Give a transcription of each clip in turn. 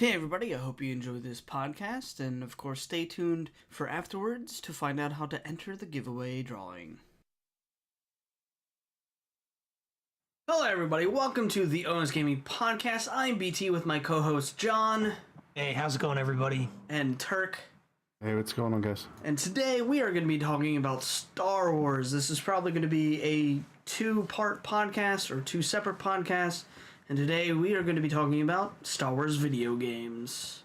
Hey everybody, I hope you enjoy this podcast, and of course stay tuned for afterwards to find out how to enter the giveaway drawing. Hello everybody, welcome to the TheONSGaming podcast. I'm BT with my co-host John. Hey, how's it going everybody? And Turk. Hey, what's going on, guys? And today we are going to be talking about Star Wars. This is probably going to be a two-part podcast, or two separate podcasts. And today we are going to be talking about Star Wars video games.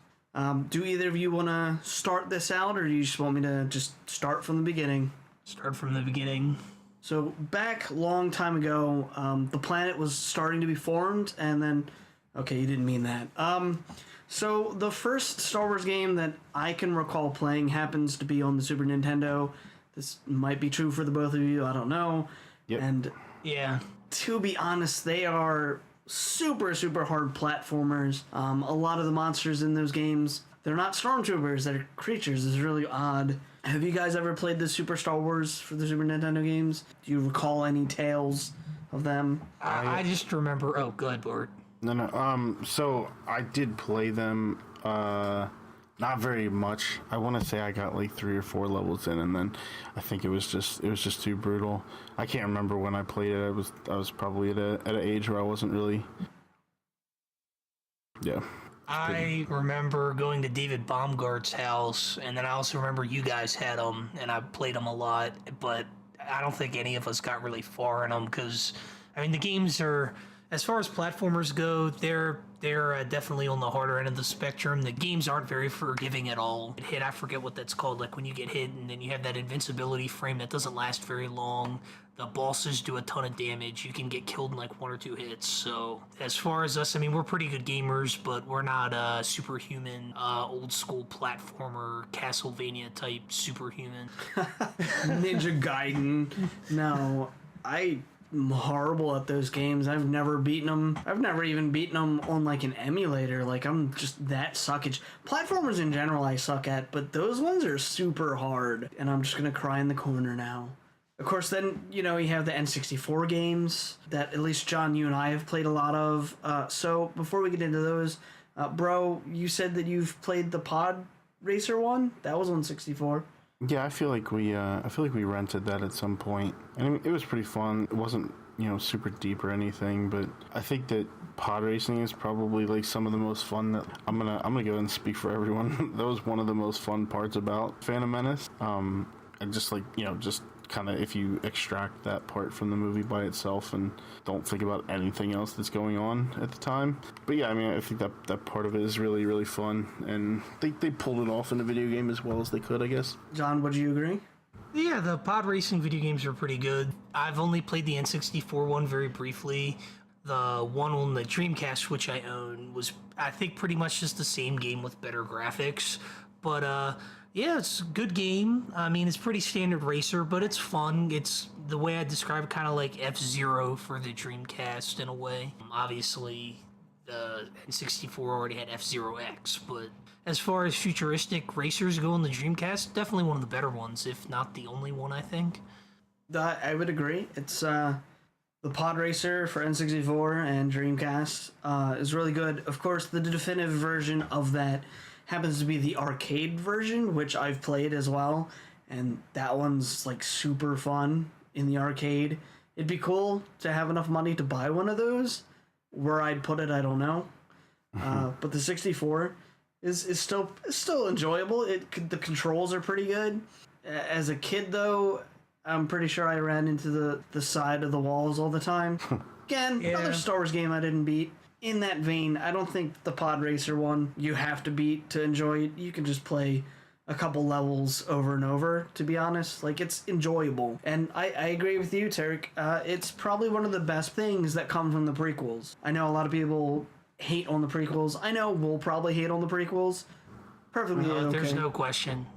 Do either of you want to start this out, or do you just want me to just start from the beginning? Start from the beginning. So back a long time ago, the planet was starting to be formed, and then... Okay, you didn't mean that. So the first Star Wars game that I can recall playing happens to be on the Super Nintendo. This might be true for the both of you, I don't know. Yep. And Yeah. to be honest, they are super hard platformers. A lot of the monsters in those games, they're not stormtroopers, they're creatures. It's really odd. Have you guys ever played the Super Star Wars for the Super Nintendo games? Do you recall any tales of them? I just remember... Oh, good, Bort. No. So I did play them, not very much. I want to say I got like 3 or 4 levels in, and then I think it was just too brutal. I can't remember when I played it. I was probably at an age where I wasn't really. Yeah. I remember going to David Baumgart's house, and then I also remember you guys had them, and I played them a lot, but I don't think any of us got really far in them, because, I mean, the games are, as far as platformers go, they're definitely on the harder end of the spectrum. The games aren't very forgiving at all. I forget what that's called, like when you get hit and then you have that invincibility frame that doesn't last very long. The bosses do a ton of damage. You can get killed in like 1 or 2 hits. So as far as us, I mean, we're pretty good gamers, but we're not superhuman, old school platformer, Castlevania type superhuman. Ninja Gaiden. No, I'm horrible at those games. I've never beaten them. I've never even beaten them on like an emulator. Like, I'm just that suckage. Platformers in general I suck at, but those ones are super hard. And I'm just gonna cry in the corner now. Of course, then, you know, you have the N64 games that at least John, you and I have played a lot of. So before we get into those, bro, you said that you've played the Pod Racer one? That was on 64. Yeah, I feel like we rented that at some point, and I mean, it was pretty fun. It wasn't, you know, super deep or anything, but I think that pod racing is probably like some of the most fun. That I'm gonna go ahead and speak for everyone. That was one of the most fun parts about Phantom Menace. And just like, you know, just kind of if you extract that part from the movie by itself and don't think about anything else that's going on at the time. But yeah, I mean, I think that part of it is really fun, and they pulled it off in the video game as well as they could, I guess. John, would you agree? Yeah, the pod racing video games are pretty good. I've only played the N64 one very briefly. The one on the Dreamcast, which I own, was, I think, pretty much just the same game with better graphics. But, yeah, it's a good game. I mean, it's pretty standard racer, but it's fun. It's, the way I describe it, kind of like F-Zero for the Dreamcast in a way. Obviously, the N64 already had F-Zero X, but as far as futuristic racers go on the Dreamcast, definitely one of the better ones, if not the only one, I think. I would agree. It's the Pod Racer for N64 and Dreamcast is really good. Of course, the definitive version of that happens to be the arcade version, which I've played as well, and that one's like super fun in the arcade. It'd be cool to have enough money to buy one of those. Where I'd put it, I don't know. But the 64 is still enjoyable. The controls are pretty good. As a kid, though, I'm pretty sure I ran into the side of the walls all the time. Again, another Star Wars game I didn't beat. In that vein, I don't think the Pod Racer one you have to beat to enjoy it. You can just play a couple levels over and over, to be honest. Like, it's enjoyable. And I agree with you, Tarek. It's probably one of the best things that come from the prequels. I know a lot of people hate on the prequels. I know we'll probably hate on the prequels. Perfectly A-okay. There's no question.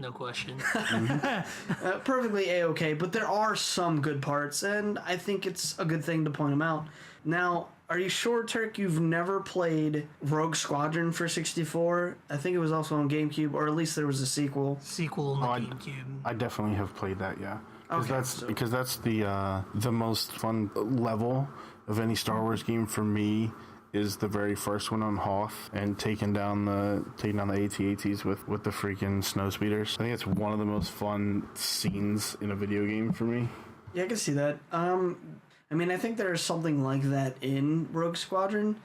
Perfectly A-okay, but there are some good parts, and I think it's a good thing to point them out. Now, are you sure, Turk, you've never played Rogue Squadron for 64? I think it was also on GameCube, or at least there was a sequel. Sequel on the GameCube. I definitely have played that, yeah. Okay, Because that's the most fun level of any Star Wars game for me. is the very first one on Hoth and taking down the AT-ATs with the freaking snow speeders. I think it's one of the most fun scenes in a video game for me. Yeah, I can see that. I mean, I think there's something like that in Rogue Squadron,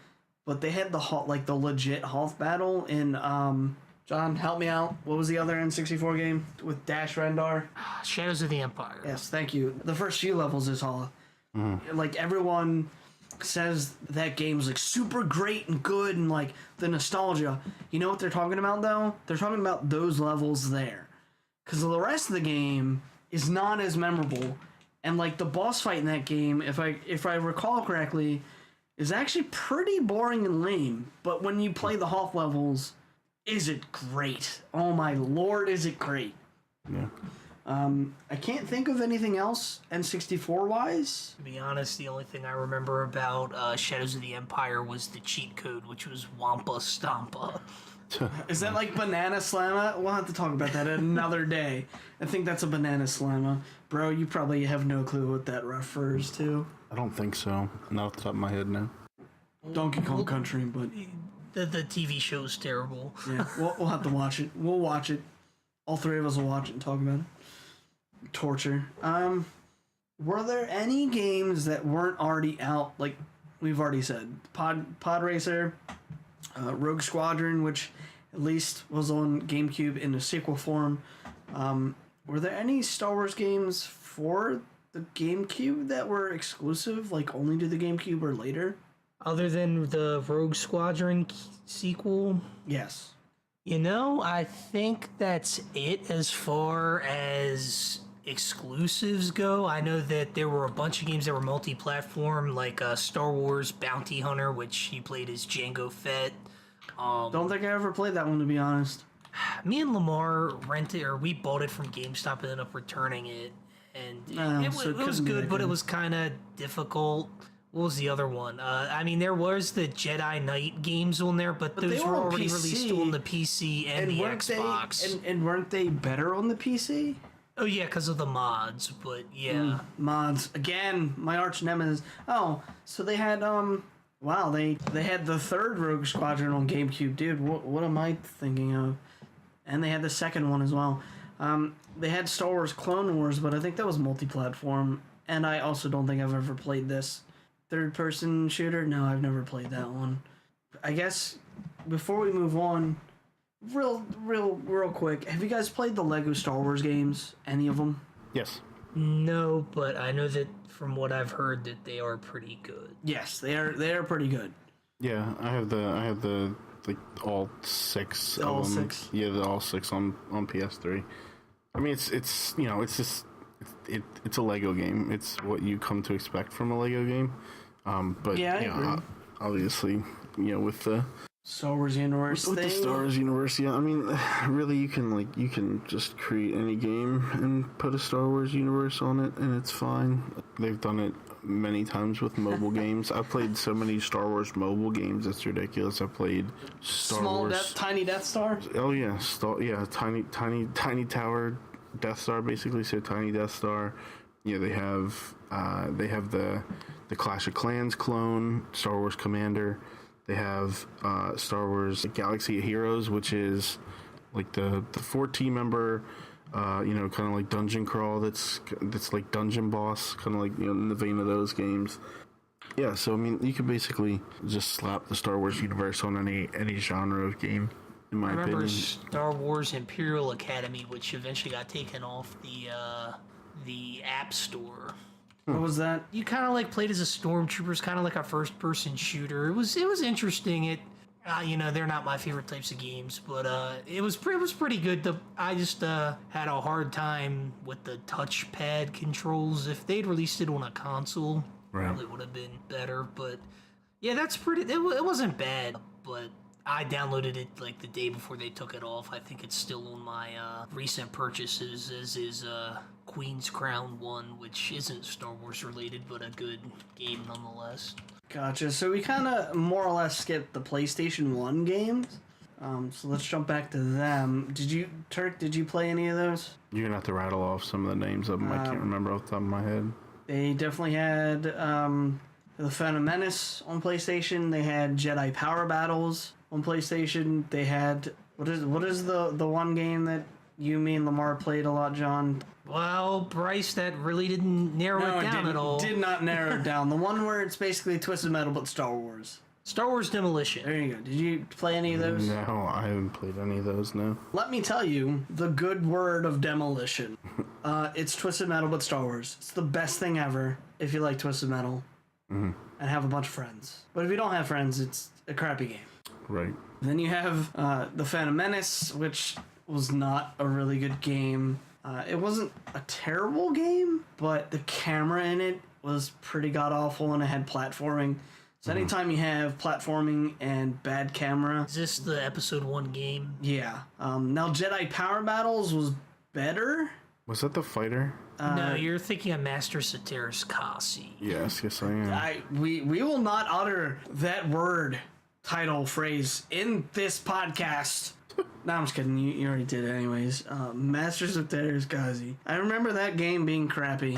but they had the legit Hoth battle in John, help me out. What was the other N64 game with Dash Rendar? Shadows of the Empire. Yes, thank you. The first few levels is Hoth. Like, everyone says that game's like super great and good and like the nostalgia. You know what they're talking about though? They're talking about those levels there. Because the rest of the game is not as memorable. And like the boss fight in that game, if I recall correctly, is actually pretty boring and lame. But when you play the Hoth levels, is it great? Oh my lord, is it great? Yeah. I can't think of anything else N64 wise. To be honest, the only thing I remember about Shadows of the Empire was the cheat code, which was Wampa Stompa. Is that like Banana Slamma? We'll have to talk about that another day. I think that's a Banana Slamma. Bro, you probably have no clue what that refers to. I don't think so. Not off the top of my head now. Donkey Kong Country, but... The TV show's terrible. Yeah, we'll have to watch it. We'll watch it. All three of us will watch it and talk about it. Torture. Were there any games that weren't already out? Like we've already said, Pod Racer, Rogue Squadron, which at least was on GameCube in a sequel form. Were there any Star Wars games for the GameCube that were exclusive, like only to the GameCube or later? Other than the Rogue Squadron sequel? Yes. You know, I think that's it as far as exclusives go. I know that there were a bunch of games that were multi-platform, like Star Wars Bounty Hunter, which you played as Jango Fett. Don't think I ever played that one, to be honest. Me and Lamar we bought it from GameStop and ended up returning it. And it was good, but it was kind of difficult. What was the other one? I mean, there was the Jedi Knight games on there, but those were already released on the PC and the Xbox. And weren't they better on the PC? Oh yeah, because of the mods, but yeah. Mods. Again, my arch nemesis. Oh, so they had, wow, they had the third Rogue Squadron on GameCube. Dude, what am I thinking of? And they had the second one as well. They had Star Wars Clone Wars, but I think that was multi-platform. And I also don't think I've ever played this. Third-person shooter? No, I've never played that one. I guess before we move on, real quick, have you guys played the Lego Star Wars games? Any of them? Yes. No, but I know that from what I've heard that they are pretty good. Yes, they are pretty good. Yeah, I have the like all six of them. Six? Yeah, all six on PS3. I mean, it's you know, it's just it's a Lego game. It's what you come to expect from a Lego game. But yeah, you know, obviously, you know, with the Star Wars universe with thing. the Star Wars universe, yeah. I mean, really, you can just create any game and put a Star Wars universe on it, and it's fine. They've done it many times with mobile games. I've played so many Star Wars mobile games, it's ridiculous. I played Star Wars Tiny Death Star. Oh yeah, tiny tower Death Star, basically. So Tiny Death Star. Yeah, they have the Clash of Clans clone, Star Wars Commander. They have Star Wars Galaxy of Heroes, which is like the 4 member, you know, kind of like dungeon crawl. That's like dungeon boss, kind of like, you know, in the vein of those games. Yeah, so I mean, you could basically just slap the Star Wars universe on any genre of game. In my opinion. I remember Star Wars Imperial Academy, which eventually got taken off the App Store. What was that? You kind of like played as a stormtrooper. It's kind of like a first-person shooter. It was interesting. It, you know, they're not my favorite types of games, but it was pretty good. I just had a hard time with the touchpad controls. If they'd released it on a console, probably would have been better. But yeah, that's pretty. It wasn't bad, but I downloaded it like the day before they took it off. I think it's still on my recent purchases, as is Queen's Crown 1, which isn't Star Wars related, but a good game nonetheless. Gotcha. So we kind of more or less skipped the PlayStation 1 games. So let's jump back to them. Turk, did you play any of those? You're going to have to rattle off some of the names of them. I can't remember off the top of my head. They definitely had The Phantom Menace on PlayStation. They had Jedi Power Battles on PlayStation. They had what is the one game that you, me, and Lamar played a lot, John? Well, Bryce, that really didn't narrow it down at all. Did not narrow it down. The one where it's basically Twisted Metal but Star Wars. Star Wars Demolition. There you go. Did you play any of those? No, I haven't played any of those, no. Let me tell you the good word of Demolition. It's Twisted Metal but Star Wars. It's the best thing ever if you like Twisted Metal and have a bunch of friends. But if you don't have friends, it's a crappy game. Right. Then you have The Phantom Menace, which was not a really good game. It wasn't a terrible game, but the camera in it was pretty god-awful and it had platforming. So anytime you have platforming and bad camera... Is this the episode 1 game? Yeah. Now, Jedi Power Battles was better. Was that the fighter? No, you're thinking of Master Soteris Kasi. Yes, I am. We will not utter that word, title, phrase in this podcast. No, I'm just kidding. You already did it anyways. Masters of Terraskazi. I remember that game being crappy.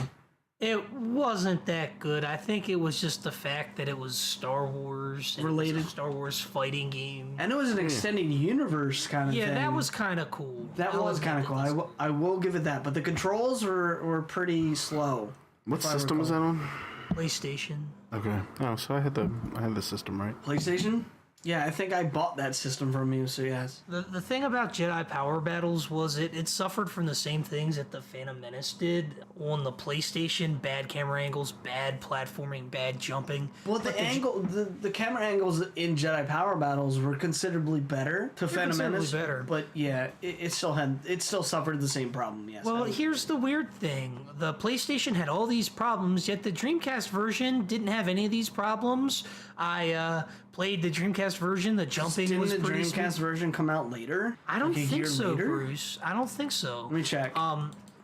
It wasn't that good. I think it was just the fact that it was Star Wars. Related. It was a Star Wars fighting game. And it was an extended universe kind of thing. Yeah, that was kind of cool. That was kind of cool. I will give it that. But the controls were pretty slow. What system was that on? PlayStation. Okay. Oh, so I had the system right. PlayStation? Yeah, I think I bought that system from you, so yes. The thing about Jedi Power Battles was it suffered from the same things that the Phantom Menace did on the PlayStation. Bad camera angles, bad platforming, bad jumping. Well, the camera angles in Jedi Power Battles were considerably better to Phantom Menace. Better. But yeah, it still suffered the same problem, yes. Well, here's the weird thing. The PlayStation had all these problems, yet the Dreamcast version didn't have any of these problems. I played the Dreamcast version. The jumping was pretty Didn't the Dreamcast version come out later? I don't Like a think year so, later? Bruce. I don't think so. Let me check.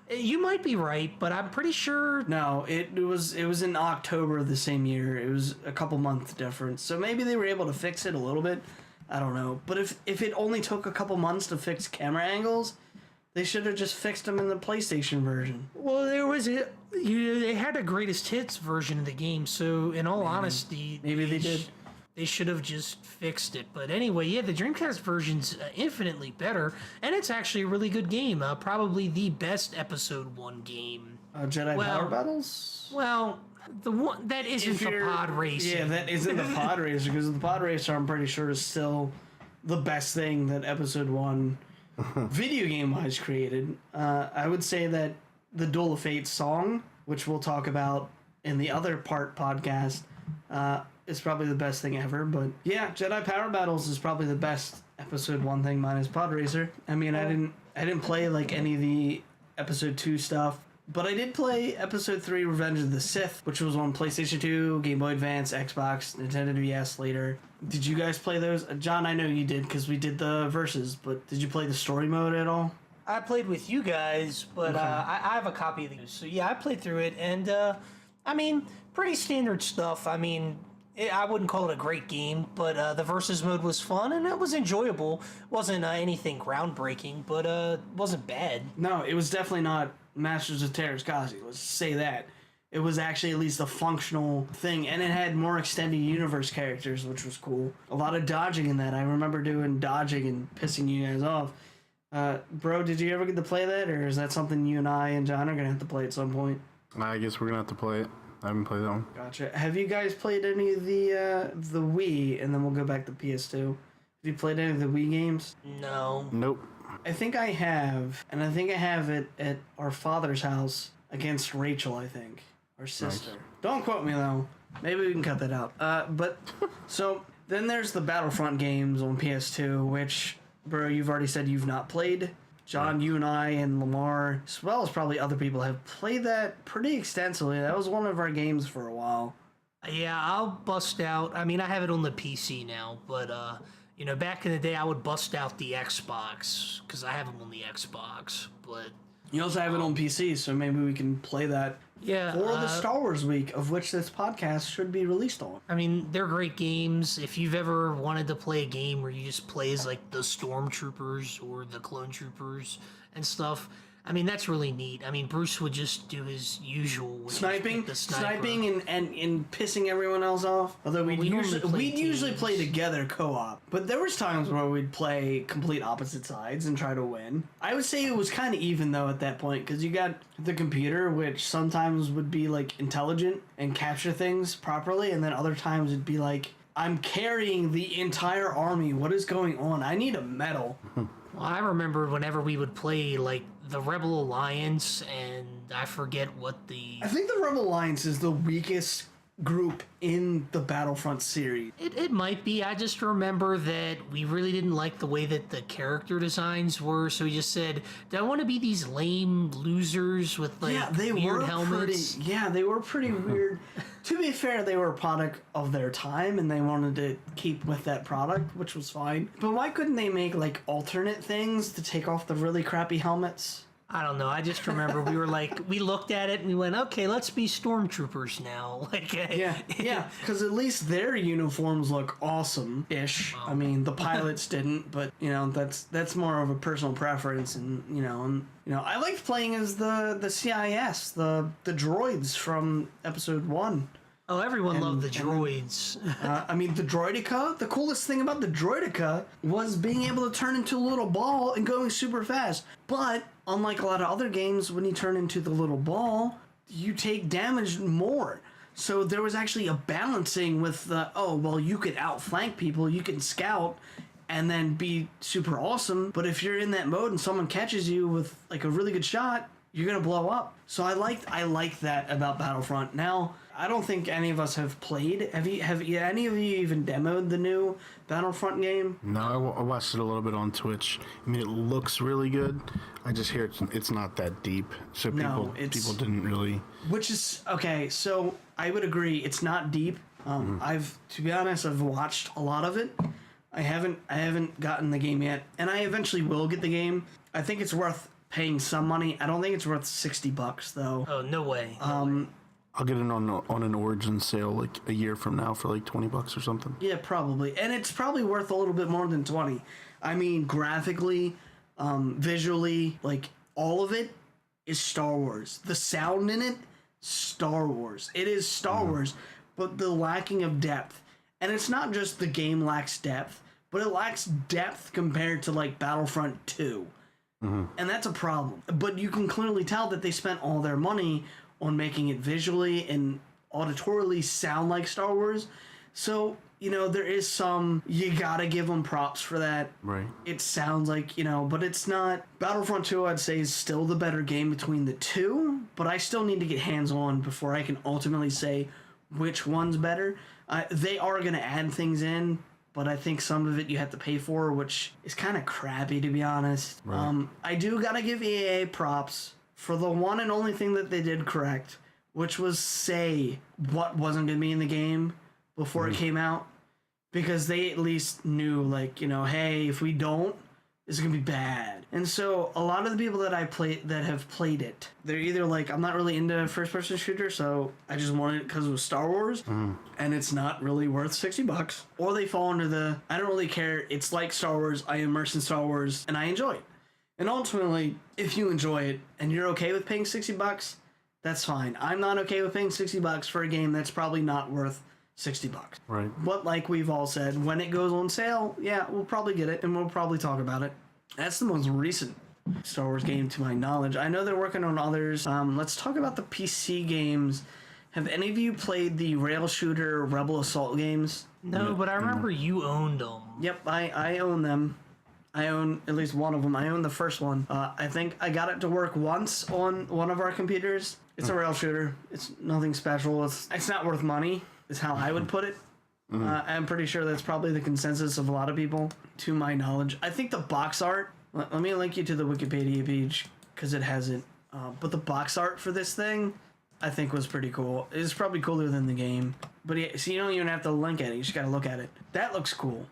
You might be right, but I'm pretty sure. No, it was in October of the same year. It was a couple months difference. So maybe they were able to fix it a little bit. I don't know. But if it only took a couple months to fix camera angles, they should have just fixed them in the PlayStation version. Well, they had a greatest hits version of the game, so in all honesty, Maybe they did. They should have just fixed it. But anyway, yeah, the Dreamcast version's infinitely better, and it's actually a really good game. Probably the best Episode 1 game. Jedi Power Battles? Well, the one that isn't the pod racer. Yeah, that isn't the pod racer, because the pod racer, I'm pretty sure, is still the best thing that Episode 1 video game wise created. I would say that the Duel of Fate song, which we'll talk about in the other part podcast, is probably the best thing ever. But yeah, Jedi Power Battles is probably the best Episode 1 thing minus Pod Racer. I mean, I didn't play like any of the Episode 2 stuff, but I did play Episode 3 Revenge of the Sith, which was on PlayStation 2, Game Boy Advance, Xbox, Nintendo DS later. Did you guys play those? John, I know you did because we did the verses, but did you play the story mode at all? I played with you guys, but I have a copy of the so yeah, I played through it, and I mean, pretty standard stuff. I mean, I wouldn't call it a great game, but the versus mode was fun and it was enjoyable. Wasn't anything groundbreaking, but wasn't bad. No, it was definitely not Masters of Terraskazi. Let's say that. It was actually at least a functional thing, and it had more extended universe characters, which was cool. A lot of dodging in that. I remember doing dodging and pissing you guys off. Bro, did you ever get to play that, or is that something you and I and John are going to have to play at some point? I guess we're going to have to play it. I haven't played that one. Gotcha. Have you guys played any of the Wii, and then we'll go back to PS2? Have you played any of the Wii games? No. Nope. I think I have, and I think I have it at our father's house against Rachel, I think. Our sister. Nice. Don't quote me, though. Maybe we can cut that out. But, so, then there's the Battlefront games on PS2, which, bro, you've already said you've not played. John, you and I and Lamar, as well as probably other people, have played that pretty extensively. That was one of our games for a while. Yeah, I'll bust out. I mean, I have it on the PC now, but, back in the day, I would bust out the Xbox, because I have them on the Xbox, but... You also have it on PC, so maybe we can play that for the Star Wars week, of which this podcast should be released on. I mean, they're great games. If you've ever wanted to play a game where you just play as, like, the Stormtroopers or the Clone Troopers and stuff, I mean, that's really neat. I mean, Bruce would just do his usual, which is Sniping, pick the sniper. sniping, and pissing everyone else off. Although we'd usually play together co-op, but there was times where we'd play complete opposite sides and try to win. I would say it was kind of even though at that point, because you got the computer, which sometimes would be like intelligent and capture things properly, and then other times it'd be like, I'm carrying the entire army. What is going on? I need a medal. Well, I remember whenever we would play, like, the Rebel Alliance, and I forget what I think the Rebel Alliance is the weakest group in the Battlefront series. It might be. I just remember that we really didn't like the way that the character designs were, so we just said, do I want to be these lame losers with, like, weird helmets? They were pretty weird. To be fair, they were a product of their time, and they wanted to keep with that product, which was fine. But why couldn't they make, like, alternate things to take off the really crappy helmets? I don't know. I just remember we were like, we looked at it and we went, okay, let's be stormtroopers now. Like, yeah, because at least their uniforms look awesome-ish. I mean, the pilots didn't, but that's more of a personal preference, and I liked playing as the CIS, the droids from Episode 1. Oh, everyone loved the droids. I mean, the droidica, the coolest thing about the droidica was being able to turn into a little ball and going super fast. But, unlike a lot of other games, when you turn into the little ball, you take damage more. So there was actually a balancing with you could outflank people, you can scout, and then be super awesome. But if you're in that mode and someone catches you with, like, a really good shot, you're gonna blow up. So I like that about Battlefront. Now, I don't think any of us have played. Have any of you even demoed the new Battlefront game? No, I watched it a little bit on Twitch. I mean, it looks really good. I just hear it's not that deep, so people didn't really. Which is okay. So I would agree, it's not deep. To be honest, I've watched a lot of it. I haven't gotten the game yet, and I eventually will get the game. I think it's worth paying some money. I don't think it's worth $60 though. Oh, no way. I'll get it on an Origin sale like a year from now for like $20 or something. Yeah, probably. And it's probably worth a little bit more than 20. I mean, graphically, visually, like, all of it is Star Wars. The sound in it, Star Wars. It is Star Wars, but the lacking of depth. And it's not just the game lacks depth, but it lacks depth compared to, like, Battlefront 2. And that's a problem. But you can clearly tell that they spent all their money on making it visually and auditorily sound like Star Wars. So, there is some, you gotta give them props for that. Right. It sounds like, but it's not. Battlefront 2, I'd say, is still the better game between the two, but I still need to get hands-on before I can ultimately say which one's better. They are gonna add things in, but I think some of it you have to pay for, which is kind of crappy, to be honest. Right. I do gotta give EA props for the one and only thing that they did correct, which was say what wasn't going to be in the game before it came out. Because they at least knew, like, hey, if we don't, it's going to be bad. And so a lot of the people that have played it, they're either like, I'm not really into first-person shooter, so I just wanted it because it was Star Wars, and it's not really worth $60. Or they fall into the, I don't really care, it's like Star Wars, I immerse in Star Wars, and I enjoy it. And ultimately, if you enjoy it and you're okay with paying $60, that's fine. I'm not okay with paying $60 for a game that's probably not worth $60. Right. But like we've all said, when it goes on sale, yeah, we'll probably get it and we'll probably talk about it. That's the most recent Star Wars game to my knowledge. I know they're working on others. Let's talk about the PC games. Have any of you played the rail shooter Rebel Assault games? No, but I remember you owned them. Yep, I own them. I own at least one of them. I own the first one. I think I got it to work once on one of our computers. It's a rail shooter. It's nothing special. It's not worth money, is how I would put it. I'm pretty sure that's probably the consensus of a lot of people, to my knowledge. I think the box art, let me link you to the Wikipedia page, because it has it. But the box art for this thing, I think, was pretty cool. It's probably cooler than the game. But yeah, so you don't even have to link at it. You just got to look at it. That looks cool.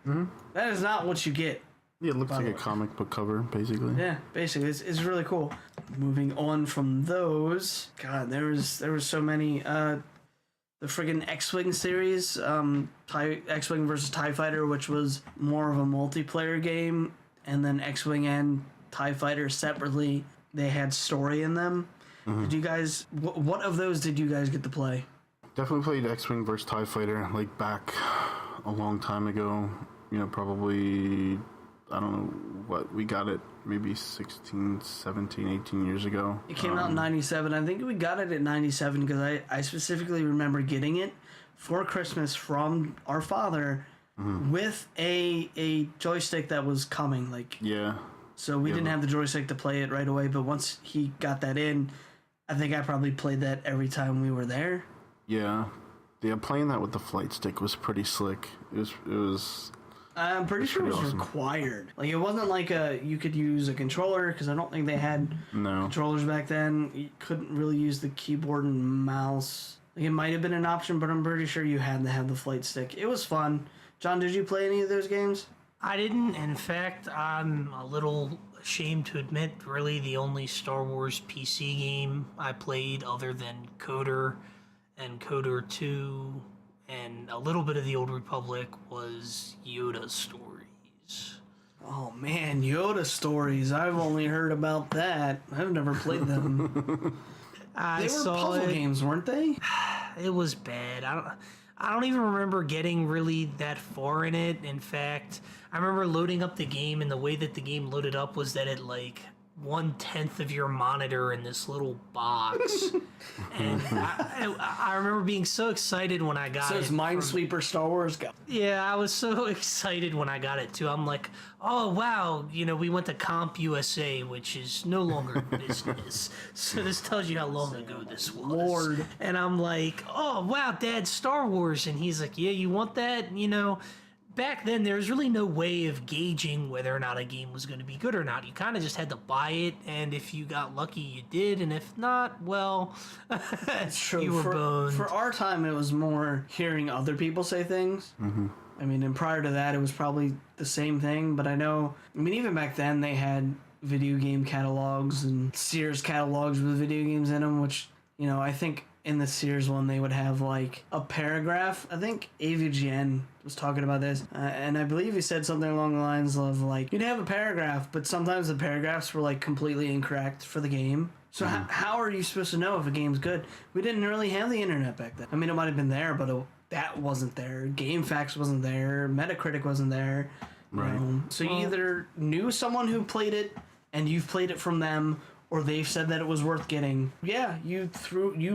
That is not what you get. Yeah, it looks like a comic book cover, basically. Yeah, basically. It's really cool. Moving on from those, God, there was so many. The friggin' X-Wing series, X-Wing versus TIE Fighter, which was more of a multiplayer game, and then X-Wing and TIE Fighter separately. they had story in them. Did you guys? What of those did you guys get to play? Definitely played X-Wing vs. TIE Fighter, like, back a long time ago. You know, probably, I don't know what, we got it maybe 16, 17, 18 years ago. It came out in 97. I think we got it at 97 because I specifically remember getting it for Christmas from our father with a joystick that was coming. Like, Yeah. so we didn't have the joystick to play it right away, but once he got that in, I think I probably played that every time we were there. Yeah. Yeah, playing that with the flight stick was pretty slick. It was I'm pretty sure it was awesome. required. Like, it wasn't like you could use a controller, because I don't think they had no. controllers back then. You couldn't really use the keyboard and mouse. Like, it might have been an option, but I'm pretty sure you had to have the flight stick. It was fun. John, did you play any of those games? I didn't. In fact, I'm a little ashamed to admit, really, the only Star Wars PC game I played other than Coder and Coder 2 and a little bit of the Old Republic was Yoda Stories. Oh, man, Yoda Stories. I've only heard about that. I've never played them. I They were saw puzzle it. games, weren't they? It was bad. I don't even remember getting really that far in it. In fact, I remember loading up the game, and the way that the game loaded up was that it, like, 1/10 of your monitor in this little box. And I remember being so excited when I got So it. it's Minesweeper Star Wars go. Yeah, I was so excited when I got it too. I'm like, oh wow, you know, we went to Comp USA, which is no longer in business. So this tells you how long ago this was. Lord. And I'm like, oh wow, Dad, Star Wars. And he's like, yeah, you want that? You know, back then there was really no way of gauging whether or not a game was going to be good or not. You kind of just had to buy it, and if you got lucky, you did, and if not, well, It's true. you were boned. For our time, it was more hearing other people say things. Mm-hmm. I mean, and prior to that, it was probably the same thing, but I mean, even back then, they had video game catalogs and Sears catalogs with video games in them, which, you know, I think in the Sears one, they would have, like, a paragraph. I think AVGN was talking about this, and I believe he said something along the lines of, like, you'd have a paragraph, but sometimes the paragraphs were, like, completely incorrect for the game. So how are you supposed to know if a game's good? We didn't really have the internet back then. I mean, it might have been there, but that wasn't there. GameFAQs wasn't there. Metacritic wasn't there. Right. So you either knew someone who played it, and you've played it from them, or they've said that it was worth getting. Yeah, you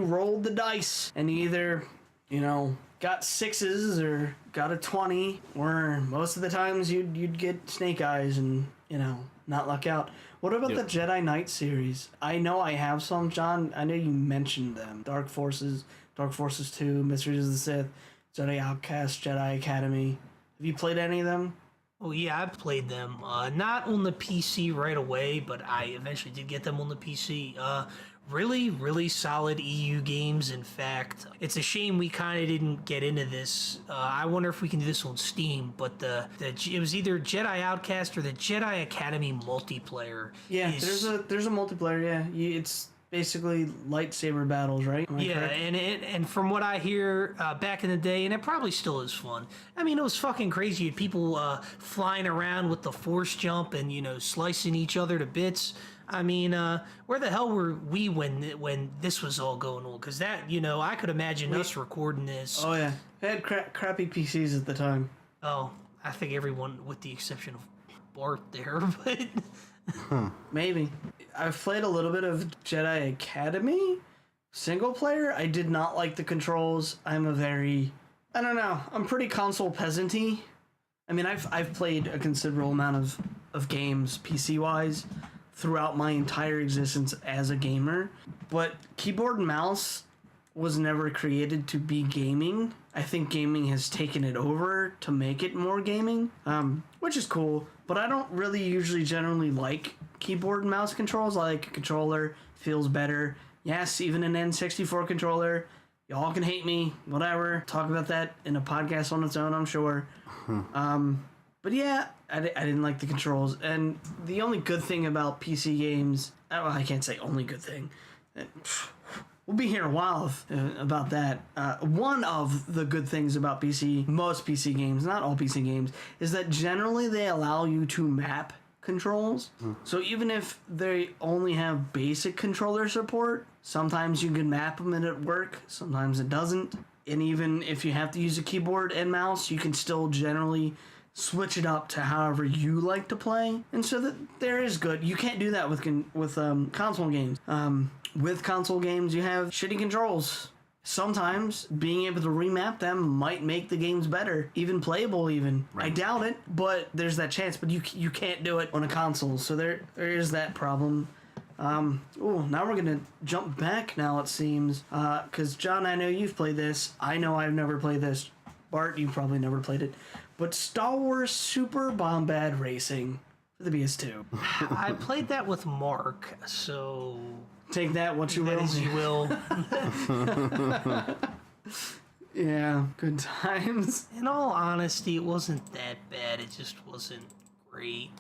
rolled the dice, and you either, you know, got 6s or got a 20, or most of the times you'd get snake eyes and, you know, not luck out. What about the Jedi Knight series? I know I have some, John. I know you mentioned them. Dark Forces 2, Mysteries of the Sith, Jedi Outcast, Jedi Academy. Have you played any of them? Oh yeah, I've played them. Not on the PC right away, but I eventually did get them on the PC. Really, really solid EU games. In fact, it's a shame we kind of didn't get into this. I wonder if we can do this on Steam, but it was either Jedi Outcast or the Jedi Academy multiplayer. Yeah, there's a multiplayer. Yeah, it's basically lightsaber battles, right? Am I Yeah, correct? and from what I hear, back in the day, and it probably still is fun. I mean, it was fucking crazy. You had people flying around with the force jump and, you know, slicing each other to bits. I mean, where the hell were we when this was all going on? Because that, you know, I could imagine us recording this. Oh yeah, they had crappy PCs at the time. Oh, I think everyone, with the exception of Bart there, but Maybe. I've played a little bit of Jedi Academy single player. I did not like the controls. I don't know. I'm pretty console peasanty. I mean, I've played a considerable amount of games PC wise throughout my entire existence as a gamer, but keyboard and mouse was never created to be gaming. I think gaming has taken it over to make it more gaming, which is cool, but I don't really usually generally like keyboard and mouse controls. I like a controller, feels better. Yes, even an N64 controller. Y'all can hate me, whatever. Talk about that in a podcast on its own, I'm sure. But yeah, I didn't like the controls. And the only good thing about PC games, well, I can't say only good thing. We'll be here a while about that. One of the good things about most PC games, not all PC games, is that generally they allow you to map controls. So even if they only have basic controller support, sometimes you can map them and it work, sometimes it doesn't. And even if you have to use a keyboard and mouse, you can still generally switch it up to however you like to play. And so that there is good. You can't do that with console games. With console games, you have shitty controls. Sometimes being able to remap them might make the games better, even playable even. Right. I doubt it, but there's that chance. But you can't do it on a console, so there is that problem. Now we're gonna jump back now, it seems, because John, I know you've played this. I know I've never played this. Bart, you probably never played it. But Star Wars Super Bombad Racing for the PS2. I played that with Mark, so... Take that what you will. As you will. Yeah, good times. In all honesty, it wasn't that bad. It just wasn't great.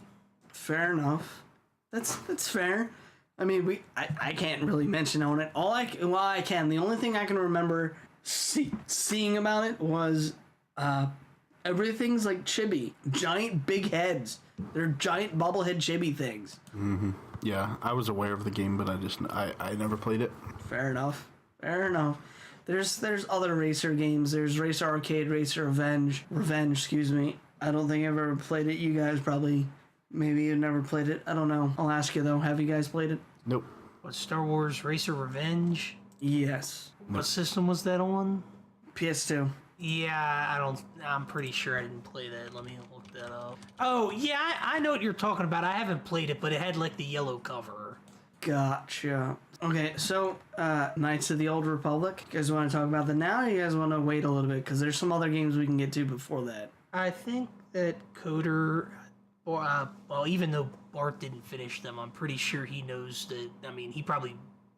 Fair enough. That's fair. I mean, I can't really mention on it. I can. The only thing I can remember seeing about it was everything's like chibi. Giant big heads. They're giant bobblehead chibi things. Mm-hmm. Yeah, I was aware of the game, but I never played it. Fair enough. There's other racer games. There's Racer Arcade, Racer Revenge, excuse me. I don't think I've ever played it. You guys probably, maybe you've never played it. I don't know. I'll ask you though. Have you guys played it? Nope. What, Star Wars Racer Revenge? Yes. What system was that on? PS2. Yeah, I'm pretty sure I didn't play that. Let me look that up. Oh, yeah, I know what you're talking about. I haven't played it, but it had like the yellow cover. Gotcha. Okay, so Knights of the Old Republic. You guys want to talk about that now, or you guys want to wait a little bit? Because there's some other games we can get to before that. I think that Coder, well, even though Bart didn't finish them, I'm pretty sure he knows that. I mean, he probably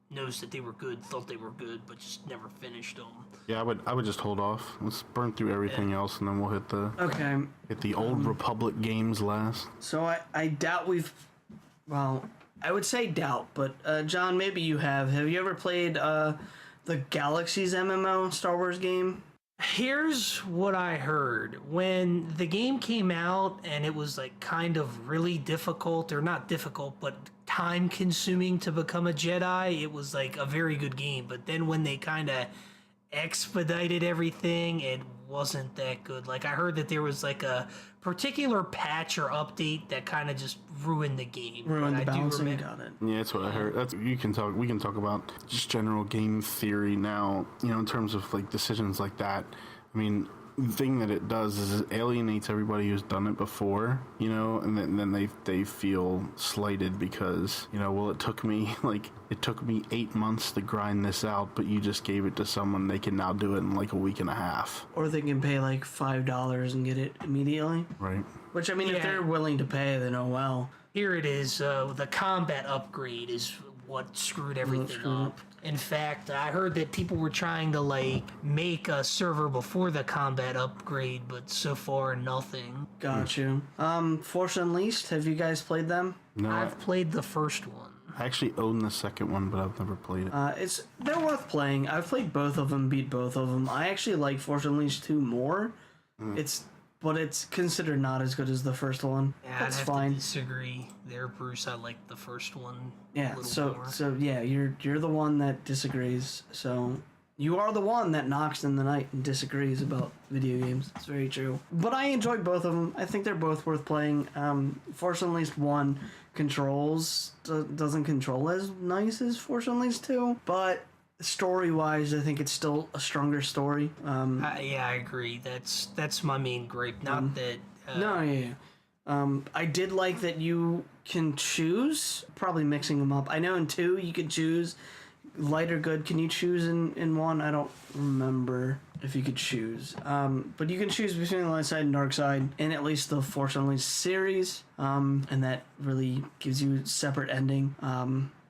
knows that they were good, thought they were good, but just never finished them. Yeah, I would just hold off. Let's burn through everything else, and then we'll hit the Old Republic games last. So I doubt I would say doubt, but John, maybe you have. Have you ever played the Galaxy's MMO Star Wars game? Here's what I heard. When the game came out and it was like kind of really difficult, or not difficult, but time consuming to become a Jedi, it was like a very good game. But then when they kind of expedited everything, it wasn't that good. Like I heard that there was like a particular patch or update that kind of just ruined the game. Ruined the balancing. Got it. Yeah, that's what I heard. We can talk about just general game theory now. You know, in terms of like decisions like that. I mean, the thing that it does is it alienates everybody who's done it before, you know, and then they feel slighted because, you know, well, it took me 8 months to grind this out, but you just gave it to someone. They can now do it in like a week and a half. Or they can pay like $5 and get it immediately. Right. Which, I mean, if they're willing to pay, then oh well. Here it is. The combat upgrade is what screwed everything up. In fact, I heard that people were trying to like make a server before the combat upgrade, but so far nothing. Got you. Force Unleashed, have you guys played them? No, I've played the first one. I actually own the second one, but I've never played it. They're worth playing. I've played both of them, beat both of them. I actually like Force Unleashed 2 more. But it's considered not as good as the first one. Yeah, that's I'd have fine. to disagree there, Bruce. I like the first one. Yeah, a so more. so yeah, you're the one that disagrees. So you are the one that knocks in the night and disagrees about video games. It's very true. But I enjoyed both of them. I think they're both worth playing. Force Unleashed 1 doesn't control as nice as Force Unleashed 2, but story-wise, I think it's still a stronger story. Yeah, I agree. That's my main gripe. Not that. I did like that you can choose. Probably mixing them up. I know in 2 you could choose light or good. Can you choose in 1? I don't remember if you could choose. But you can choose between the light side and dark side in at least the Force Unleashed series. And that really gives you a separate ending.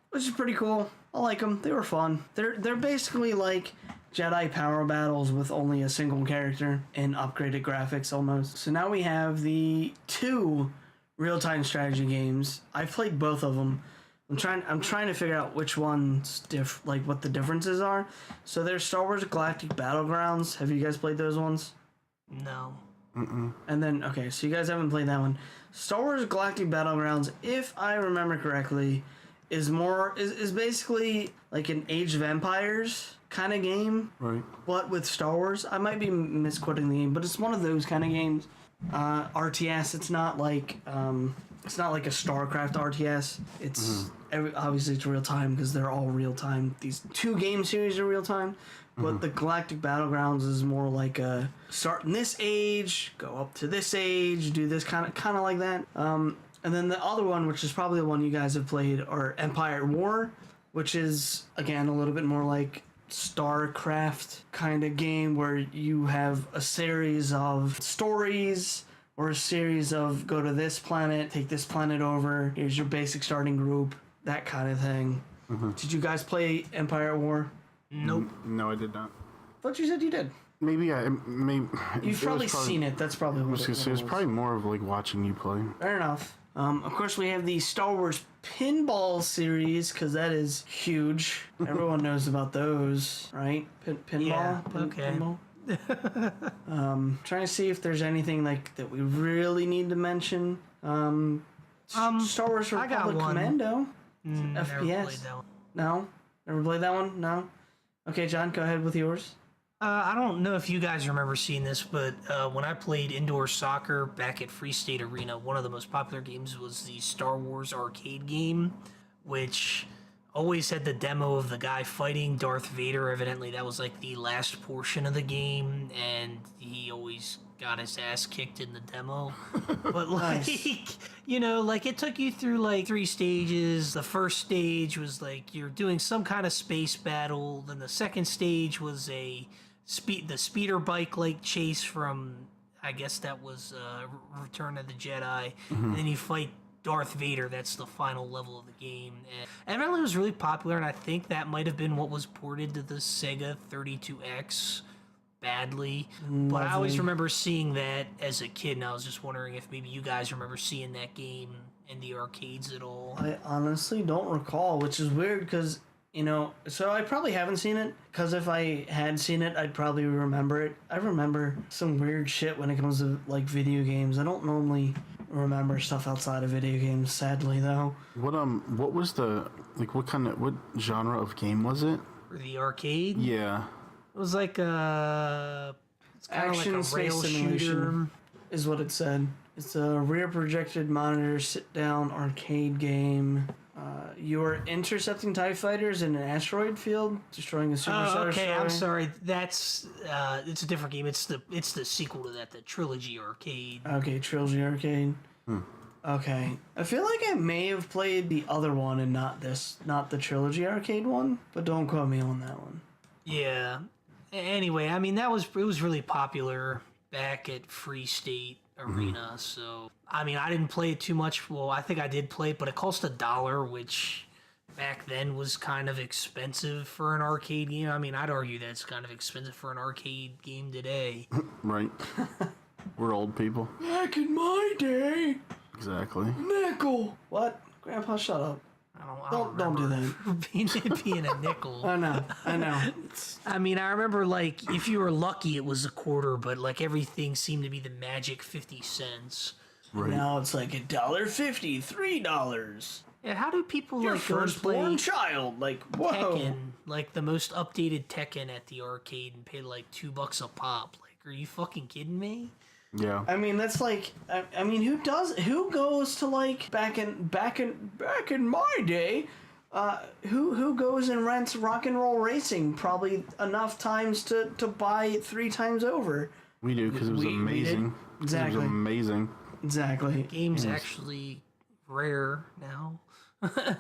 Which is pretty cool. I like them. They were fun. They're basically like Jedi power battles with only a single character and upgraded graphics almost. So now we have the 2 real-time strategy games. I've played both of them. I'm trying to figure out which ones what the differences are. So there's Star Wars Galactic Battlegrounds. Have you guys played those ones? No. And then, okay, so you guys haven't played that one. Star Wars Galactic Battlegrounds, if I remember correctly, is basically like an Age of Empires kind of game, Right. but with Star Wars. I might be misquoting the game, but it's one of those kind of games. RTS. It's not like a StarCraft RTS. It's obviously it's real time because they're all real time. These two game series are real time. But the Galactic Battlegrounds is more like a start in this age, go up to this age, do this kind of like that. And then the other one, which is probably the one you guys have played, are Empire at War, which is again a little bit more like StarCraft kind of game where you have a series of stories or a series of go to this planet, take this planet over, here's your basic starting group, that kind of thing. Did you guys play Empire at War? Nope. No, I did not. Thought you said you did. Maybe You've probably seen it. That's probably what it was. It's probably more of like watching you play. Fair enough. Of course, we have the Star Wars Pinball series, because that is huge. Everyone knows about those, right? Pinball? Yeah, okay. Pinball? Trying to see if there's anything like that we really need to mention. Star Wars I got Republic one. Commando. Never FPS. played that one. No? Never played that one? No? Okay, John, go ahead with yours. I don't know if you guys remember seeing this, but when I played indoor soccer back at Free State Arena, one of the most popular games was the Star Wars arcade game, which always had the demo of the guy fighting Darth Vader. Evidently, that was like the last portion of the game, and he always got his ass kicked in the demo. But like, you know, like it took you through like 3 stages. The first stage was like you're doing some kind of space battle. Then the second stage was the speeder bike like chase from, I guess that was Return of the Jedi. And then you fight Darth Vader. That's the final level of the game. And evidently it was really popular, and I think that might have been what was ported to the Sega 32X badly. But I always remember seeing that as a kid, and I was just wondering if maybe you guys remember seeing that game in the arcades at all. I honestly don't recall, which is weird because, you know, so I probably haven't seen it, because if I had seen it, I'd probably remember it. I remember some weird shit when it comes to, like, video games. I don't normally remember stuff outside of video games, sadly, though. What was the, like, what genre of game was it? For the arcade? Yeah. It was like a... It's kind of like a rail shooter. Is what it said. It's a rear projected monitor sit-down arcade game. You are intercepting TIE fighters in an asteroid field, destroying a superstar. Okay, I'm sorry. That's it's a different game. It's the sequel to that, the Trilogy Arcade. Okay, Trilogy Arcade. Okay, I feel like I may have played the other one and not the Trilogy Arcade one, but don't quote me on that one. Yeah. Anyway, I mean it was really popular back at Free State Arena. So I mean, I didn't play it too much. Well, I think I did play it, but it cost $1, which back then was kind of expensive for an arcade game. I mean, I'd argue that it's kind of expensive for an arcade game today. Right. We're old people. Back in my day. Exactly. Nickel. What? Grandpa, shut up. Don't do that. being a nickel. I know. I mean, I remember, like, if you were lucky, it was $0.25, but, like, everything seemed to be the magic 50 cents. Right. Now it's like $1.50, $3. Yeah, how do people, Your like, go and play firstborn child, like, whoa. Tekken, like, the most updated Tekken at the arcade and pay, like, $2 a pop? Like, are you fucking kidding me? Yeah. I mean, that's like, I mean, who goes to, like, back in my day, who goes and rents Rock and Roll Racing probably enough times to buy it 3 times over? We do, because it was amazing. Exactly. It was amazing. Exactly. Game's actually rare now.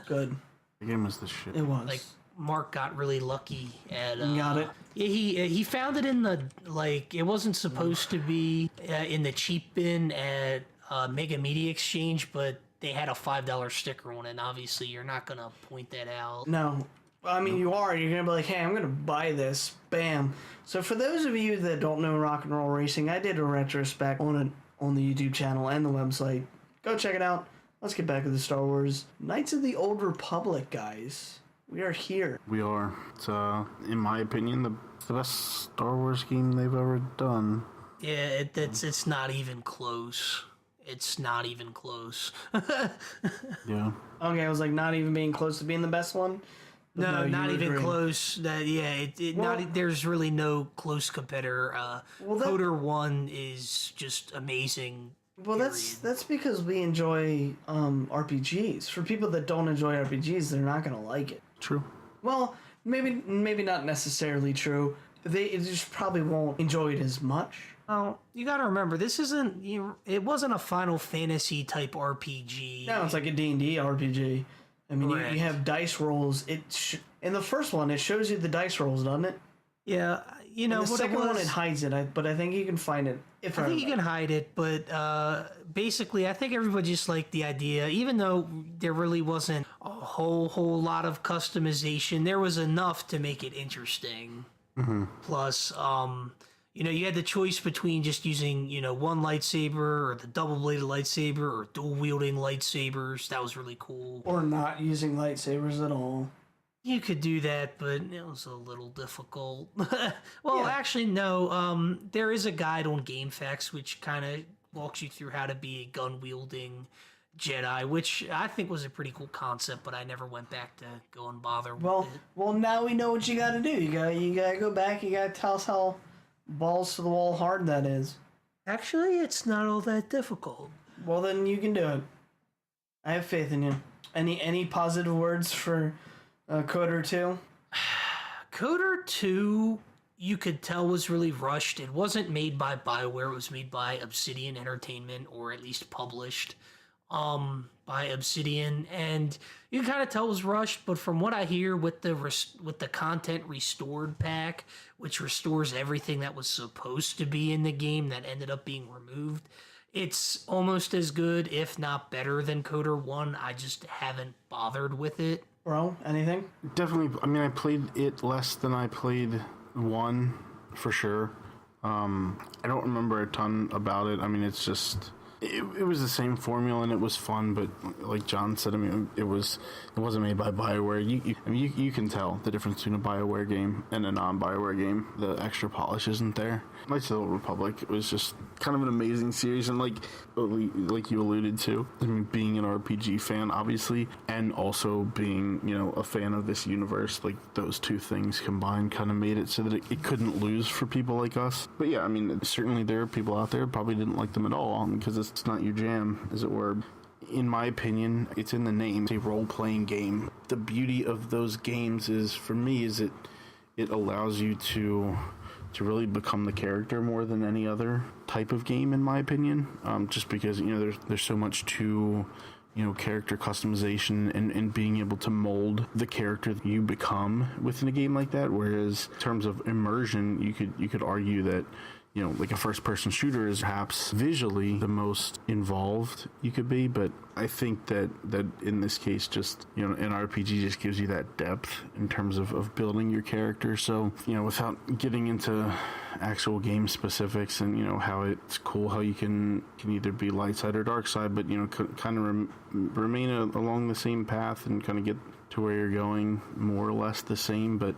Good. The game was the shit. It was. Like, Mark got really lucky at... got it? Yeah, he found it in the, like, it wasn't supposed to be in the cheap bin at Mega Media Exchange, but they had a $5 sticker on it, and obviously you're not going to point that out. No. I mean, you're going to be like, hey, I'm going to buy this. Bam. So for those of you that don't know Rock and Roll Racing, I did a retrospect on the YouTube channel and the website. Go check it out. Let's get back to the Star Wars. Knights of the Old Republic, guys. We are here. We are. It's, in my opinion, the best Star Wars game they've ever done. Yeah, it's not even close. It's not even close. Yeah. Okay, I was like not even being close to being the best one. But No, you not even agree. close. There's really no close competitor. Well, that- Coder 1 is just amazing. Well, that's because we enjoy RPGs. For people that don't enjoy RPGs, they're not gonna like it. True. Well, maybe not necessarily true. They just probably won't enjoy it as much. Well, you got to remember, this isn't. It wasn't a Final Fantasy type RPG. No, it's like a D&D RPG. I mean, Correct. you have dice rolls. In the first one, it shows you the dice rolls, doesn't it? Yeah, In the what second it was. one, it hides it. But I think you can find it. I think you can hide it, but basically, I think everybody just liked the idea. Even though there really wasn't a whole lot of customization, there was enough to make it interesting. Plus, you had the choice between just using, one lightsaber or the double-bladed lightsaber or dual-wielding lightsabers. That was really cool. Or not using lightsabers at all. You could do that, but it was a little difficult. Well, Yeah. actually, no. There is a guide on GameFAQs which kind of walks you through how to be a gun-wielding Jedi, which I think was a pretty cool concept, but I never went back to go and bother with it. Well, now we know what you got to do. You gotta go back. You gotta tell us how balls to the wall hard that is. Actually, it's not all that difficult. Well, then you can do it. I have faith in you. Any positive words for Coder 2? Coder 2, you could tell was really rushed. It wasn't made by BioWare. It was made by Obsidian Entertainment, or at least published by Obsidian, and you can kind of tell it was rushed. But from what I hear, with the content restored pack, which restores everything that was supposed to be in the game that ended up being removed, it's almost as good, if not better, than Coder 1. I just haven't bothered with it. Bro, anything? Definitely. I mean, I played it less than I played 1, for sure. I don't remember a ton about it. I mean, it's just... It was the same formula and it was fun, but like John said, I mean, it wasn't made by BioWare. You can tell the difference between a BioWare game and a non-BioWare game. The extra polish isn't there. Knights of the Old Republic, it was just kind of an amazing series, and like you alluded to, I mean, being an RPG fan, obviously, and also being, a fan of this universe, like those two things combined kind of made it so that it couldn't lose for people like us. But yeah, I mean, certainly there are people out there who probably didn't like them at all because it's not your jam, as it were. In my opinion, it's in the name. It's a role-playing game. The beauty of those games is, for me, is it allows you to really become the character more than any other type of game, in my opinion. Just because, there's so much to, character customization and being able to mold the character that you become within a game like that. Whereas in terms of immersion, you could argue that, like a first-person shooter is perhaps visually the most involved you could be, but I think that in this case, just, an RPG just gives you that depth in terms of building your character. So, without getting into actual game specifics and, how it's cool how you can either be light side or dark side, but, kind of remain along the same path and kind of get to where you're going more or less the same, but,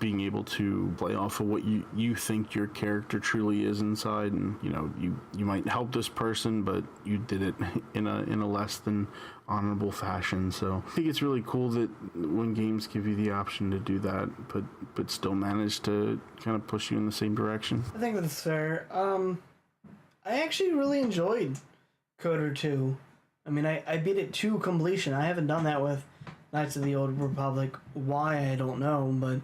being able to play off of what you think your character truly is inside, and you might help this person, but you did it in a less than honorable fashion. So I think it's really cool that when games give you the option to do that, but still manage to kind of push you in the same direction. I think that's fair. I actually really enjoyed Coder 2. I mean, I beat it to completion. I haven't done that with Knights of the Old Republic. Why, I don't know, but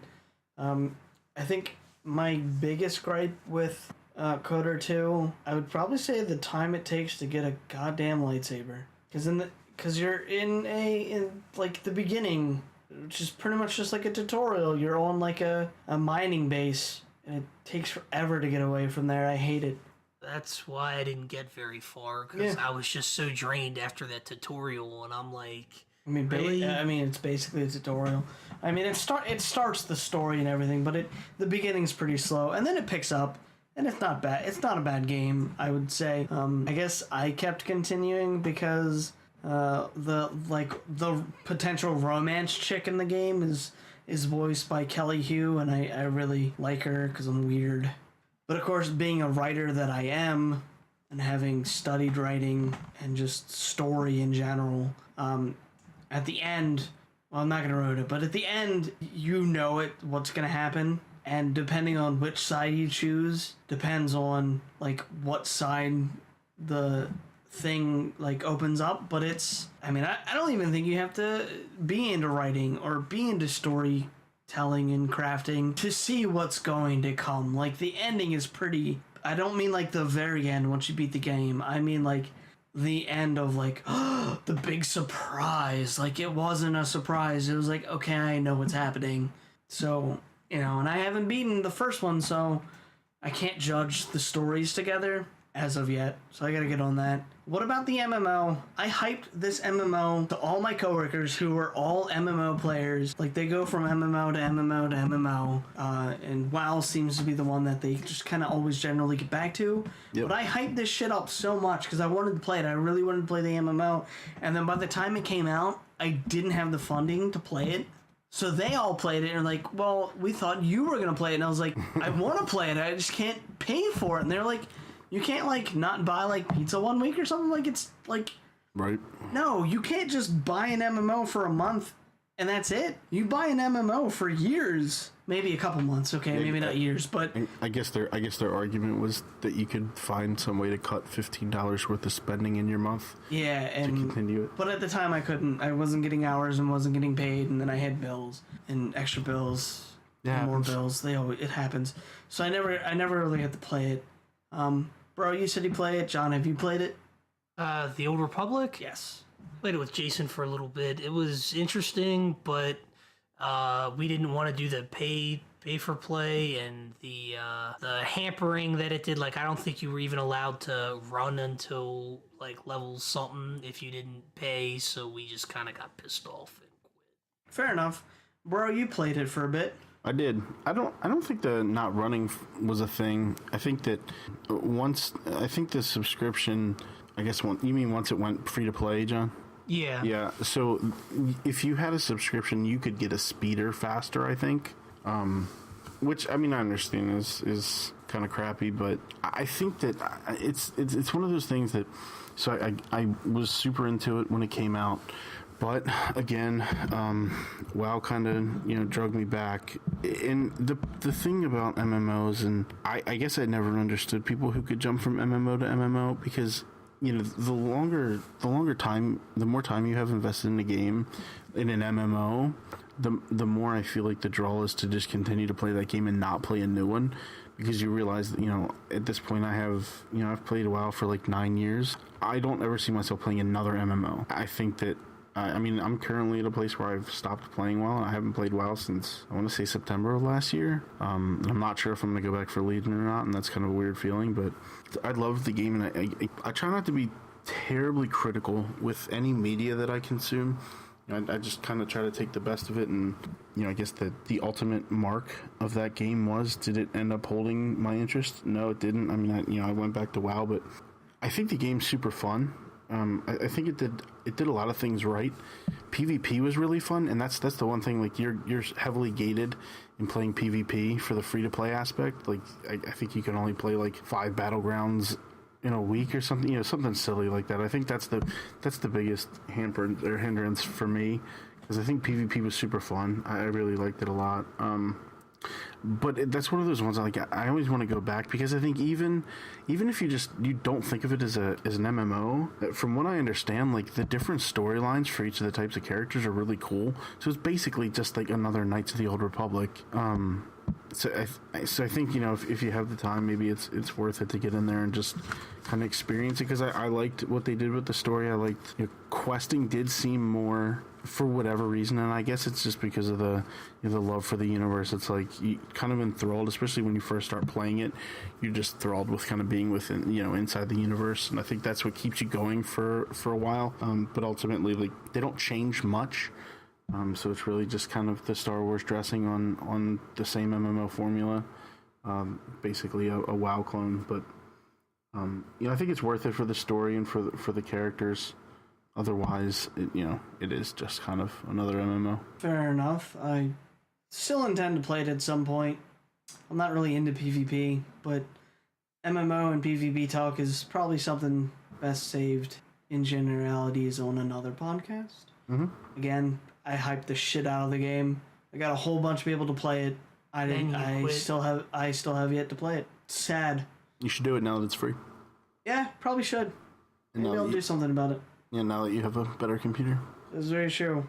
I think my biggest gripe with Coder 2, I would probably say the time it takes to get a goddamn lightsaber. Because you're in like the beginning, which is pretty much just like a tutorial. You're on like a mining base, and it takes forever to get away from there. I hate it. That's why I didn't get very far, because Yeah. I was just so drained after that tutorial, and I'm like... I mean, Really? It's basically a tutorial. I mean, it starts the story and everything, but the beginning's pretty slow, and then it picks up, and it's not bad. It's not a bad game, I would say. I guess I kept continuing because the potential romance chick in the game is voiced by Kelly Hu, and I really like her because I'm weird. But of course, being a writer that I am, and having studied writing and just story in general, at the end, well, I'm not gonna ruin it, but at the end, you know what's gonna happen, and depending on which side you choose, depends on like what side the thing like opens up. But it's, I mean, I don't even think you have to be into writing or be into storytelling and crafting to see what's going to come. Like the ending is pretty, I don't mean like the very end once you beat the game, I mean like the end of like the big surprise. Like it wasn't a surprise, it was like, okay, I know what's happening. So, you know, and I haven't beaten the first one, so I can't judge the stories together as of yet, so I gotta get on that. What about the MMO? I hyped this MMO to all my coworkers who are all MMO players. Like, they go from MMO to MMO to MMO, and WoW seems to be the one that they just kind of always generally get back to. Yep. But I hyped this shit up so much because I wanted to play it. I really wanted to play the MMO, and then by the time it came out, I didn't have the funding to play it. So they all played it and are like, well, we thought you were going to play it. And I was like, I want to play it. I just can't pay for it. And they're like, you can't, like, not buy, like, pizza 1 week or something? Like, it's, like... Right. No, you can't just buy an MMO for a month and that's it. You buy an MMO for years. Maybe a couple months, okay, maybe not years, but... I guess their argument was that you could find some way to cut $15 worth of spending in your month. Yeah, and... to continue it. But at the time, I couldn't. I wasn't getting hours and wasn't getting paid, and then I had bills and extra bills. Yeah, and more bills. It happens. So I never really had to play it. Bro, you said you play it. John, have you played it? The Old Republic? Yes. Played it with Jason for a little bit. It was interesting, but we didn't want to do the pay for play and the hampering that it did. Like, I don't think you were even allowed to run until like level something if you didn't pay. So we just kind of got pissed off and quit. Fair enough, bro. You played it for a bit. I did. I don't think the not running was a thing. I think that I think the subscription, I guess you mean once it went free to play, John? Yeah. Yeah. So if you had a subscription, you could get a speeder faster, I think. Which, I mean, I understand is kind of crappy, but I think that it's one of those things that, so I was super into it when it came out. But again, WoW kind of drug me back. And the thing about MMOs, and I guess I never understood people who could jump from MMO to MMO, because the more time you have invested in a game, in an MMO, the more I feel like the draw is to just continue to play that game and not play a new one, because you realize that, at this point I've played WoW for like 9 years. I don't ever see myself playing another MMO. I think that I'm currently at a place where I've stopped playing WoW, and I haven't played WoW since, I want to say, September of last year. I'm not sure if I'm going to go back for Legion or not, and that's kind of a weird feeling, but I love the game, and I try not to be terribly critical with any media that I consume. I just kind of try to take the best of it, and, I guess the ultimate mark of that game was, did it end up holding my interest? No, it didn't. I mean, I went back to WoW, but I think the game's super fun. I think it did a lot of things right. PvP was really fun, and that's the one thing. Like, you're heavily gated in playing PvP for the free to play aspect. Like, I think you can only play like 5 battlegrounds in a week or something. Something silly like that. I think that's the biggest hindrance for me, because I think PvP was super fun. I really liked it a lot. But that's one of those ones I always want to go back, because I think even if you don't think of it as an MMO, from what I understand, like, the different storylines for each of the types of characters are really cool. So it's basically just like another Knights of the Old Republic. So I think, if you have the time, maybe it's worth it to get in there and just kind of experience it, because I liked what they did with the story. I liked, questing did seem more, for whatever reason, and I guess it's just because of the love for the universe. It's like, you kind of enthralled, especially when you first start playing it. You're just enthralled with kind of being within, inside the universe, and I think that's what keeps you going for a while. But ultimately, like, they don't change much. So it's really just kind of the Star Wars dressing on the same MMO formula, basically a WoW clone. But I think it's worth it for the story and for the characters. Otherwise, it is just kind of another MMO. Fair enough. I still intend to play it at some point. I'm not really into PvP, but MMO and PvP talk is probably something best saved in generalities on another podcast. Mm-hmm. Again, I hyped the shit out of the game. I got a whole bunch of people to play it. I still have yet to play it. Sad. You should do it now that it's free. Yeah, probably should. Maybe I'll do something about it. Yeah, now that you have a better computer. That's very true.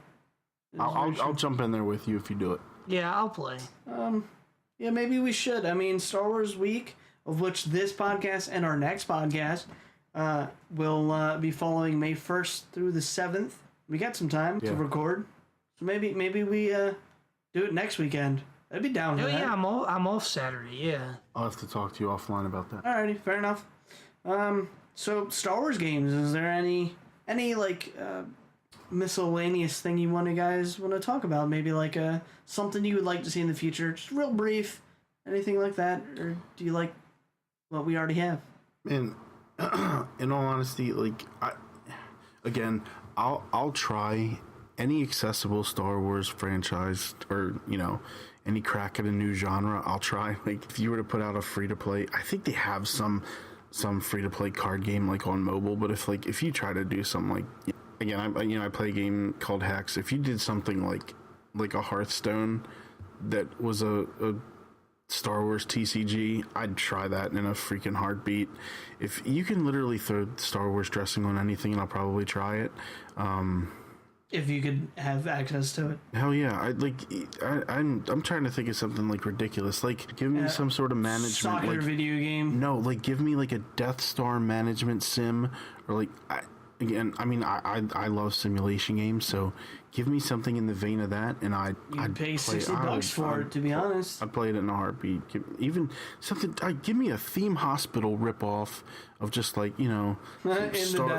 I'll jump in there with you if you do it. Yeah, I'll play. Yeah, maybe we should. I mean, Star Wars Week, of which this podcast and our next podcast will be following May 1st through the 7th. We got some time to record, so maybe we do it next weekend. I'd be down with that. Yeah, I'm off Saturday. Yeah. I'll have to talk to you offline about that. Alrighty, fair enough. So Star Wars games. Is there any like miscellaneous thing you guys want to talk about? Maybe like something you would like to see in the future, just real brief, anything like that, or do you like what we already have? Man, in all honesty, like I'll try any accessible Star Wars franchise, or any crack at a new genre. I'll try. Like if you were to put out a free to play, I think they have some free to play card game like on mobile. But if you try to do something like, again, I play a game called Hex. If you did something like a Hearthstone that was a Star Wars TCG, I'd try that in a freaking heartbeat. If you can literally throw Star Wars dressing on anything, I'll probably try it. If you could have access to it. Hell yeah! I'm trying to think of something like ridiculous. Like, give me some sort of management. Soccer video game. No, like give me like a Death Star management sim, or like I love simulation games, so give me something in the vein of that, and I'd pay $60 for it. To be honest, I'd play it in a heartbeat. Even something. Give me a Theme Hospital ripoff of just like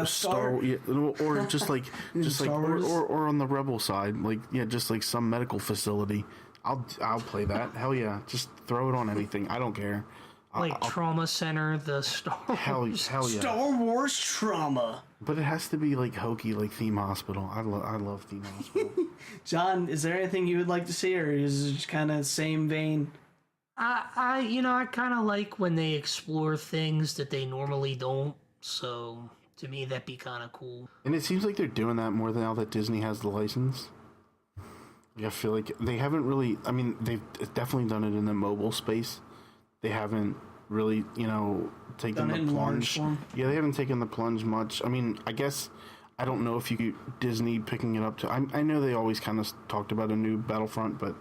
Star, yeah, or just like or on the Rebel side, like just like some medical facility. I'll play that. Hell yeah, just throw it on anything. I don't care. Like Trauma Center, the Star Wars. Hell yeah. Star Wars Trauma. But it has to be like hokey, like Theme Hospital. I love Theme Hospital. John, is there anything you would like to see, or is it just kind of same vein? I kind of like when they explore things that they normally don't. So to me, that'd be kind of cool. And it seems like they're doing that more now that Disney has the license. I feel like they haven't really. I mean, they've definitely done it in the mobile space. They haven't really, taken the plunge. Yeah, they haven't taken the plunge much. I mean, I guess I don't know if Disney picking it up to. I know they always kind of talked about a new Battlefront, but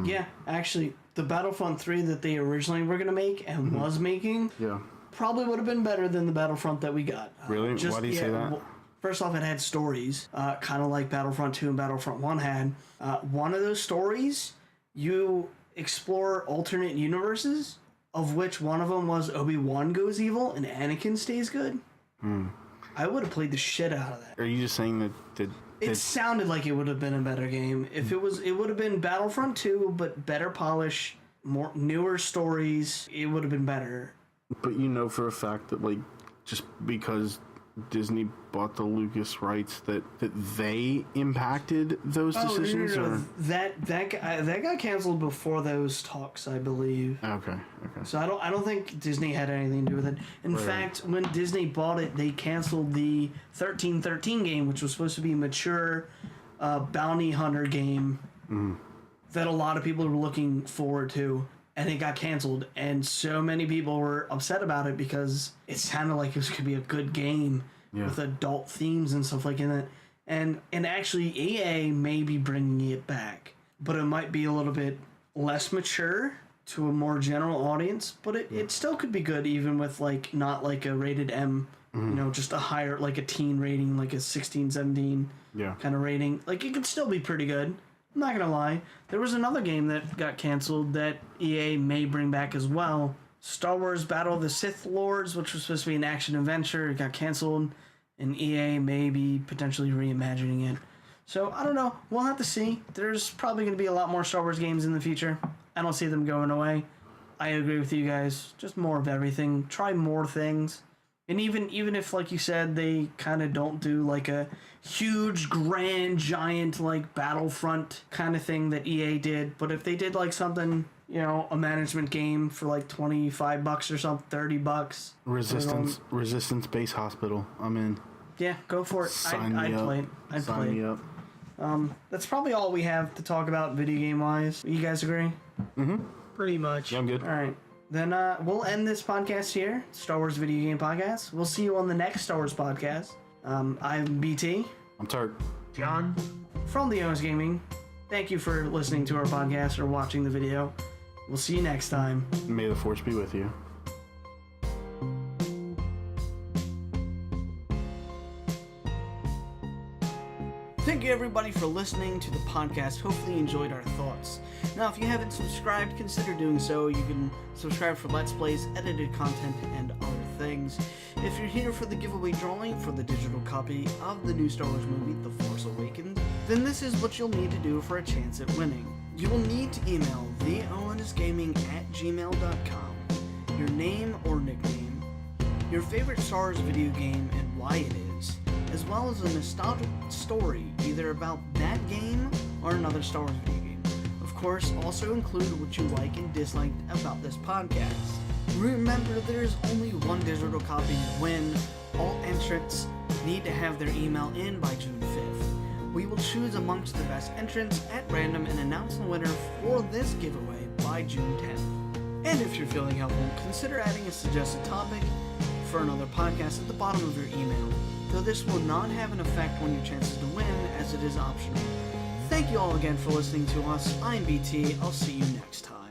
yeah, actually, the Battlefront 3 that they originally were gonna make and was making, probably would have been better than the Battlefront that we got. Really? Why do you say that? Well, first off, it had stories, kind of like Battlefront 2 and Battlefront 1 had. One of those stories, you explore alternate universes, of which one of them was Obi-Wan goes evil and Anakin stays good. I would have played the shit out of that. Are you just saying that it sounded like it would have been a better game. If it would have been Battlefront 2, but better polish, more newer stories, it would have been better. But for a fact that, like, just because Disney bought the Lucas rights that they impacted those decisions? No. Or? That got canceled before those talks, I believe. Okay. So I don't think Disney had anything to do with it. In fact, when Disney bought it, they canceled the 1313 game, which was supposed to be a mature bounty hunter game that a lot of people were looking forward to. And it got canceled, and so many people were upset about it because it sounded like it was going to be a good game with adult themes and stuff like that. And actually, EA may be bringing it back, but it might be a little bit less mature to a more general audience. But it still could be good, even with like not like a rated M, just a higher, like a teen rating, like a 16, 17 kind of rating. Like it could still be pretty good. I'm not gonna lie. There was another game that got canceled that EA may bring back as well. Star Wars Battle of the Sith Lords, which was supposed to be an action adventure, it got canceled, and EA may be potentially reimagining it. So I don't know. We'll have to see. There's probably gonna be a lot more Star Wars games in the future. I don't see them going away. I agree with you guys. Just more of everything. Try more things. And even if, like you said, they kind of don't do like a huge, grand, giant, like Battlefront kind of thing that EA did, but if they did like something, a management game for like $25 or something, $30. Resistance Base Hospital. I'm in. Yeah, go for it. I'd play it. I'd Sign play me it. up. That's probably all we have to talk about video game wise. You guys agree? Pretty much. Yeah, I'm good. All right. Then we'll end this podcast here. Star Wars Video Game Podcast. We'll see you on the next Star Wars podcast. I'm BT. I'm Turk. John? From TheONSGaming. Thank you for listening to our podcast or watching the video. We'll see you next time. May the Force be with you. Thank you everybody for listening to the podcast. Hopefully you enjoyed our thoughts. Now if you haven't subscribed, consider doing so. You can subscribe for Let's Plays, edited content, and other things. If you're here for the giveaway drawing for the digital copy of the new Star Wars movie, The Force Awakens, then this is what you'll need to do for a chance at winning. You will need to email TheONSGaming@gmail.com, your name or nickname, your favorite Star Wars video game and why it is, as well as a nostalgic story either about that game or another Star Wars video game. Of course, also include what you like and dislike about this podcast. Remember, there's only one digital copy to win. All entrants need to have their email in by June 5th. We will choose amongst the best entrants at random and announce the winner for this giveaway by June 10th. And if you're feeling helpful, consider adding a suggested topic for another podcast at the bottom of your email, though this will not have an effect on your chances to win as it is optional. Thank you all again for listening to us. I'm BT. I'll see you next time.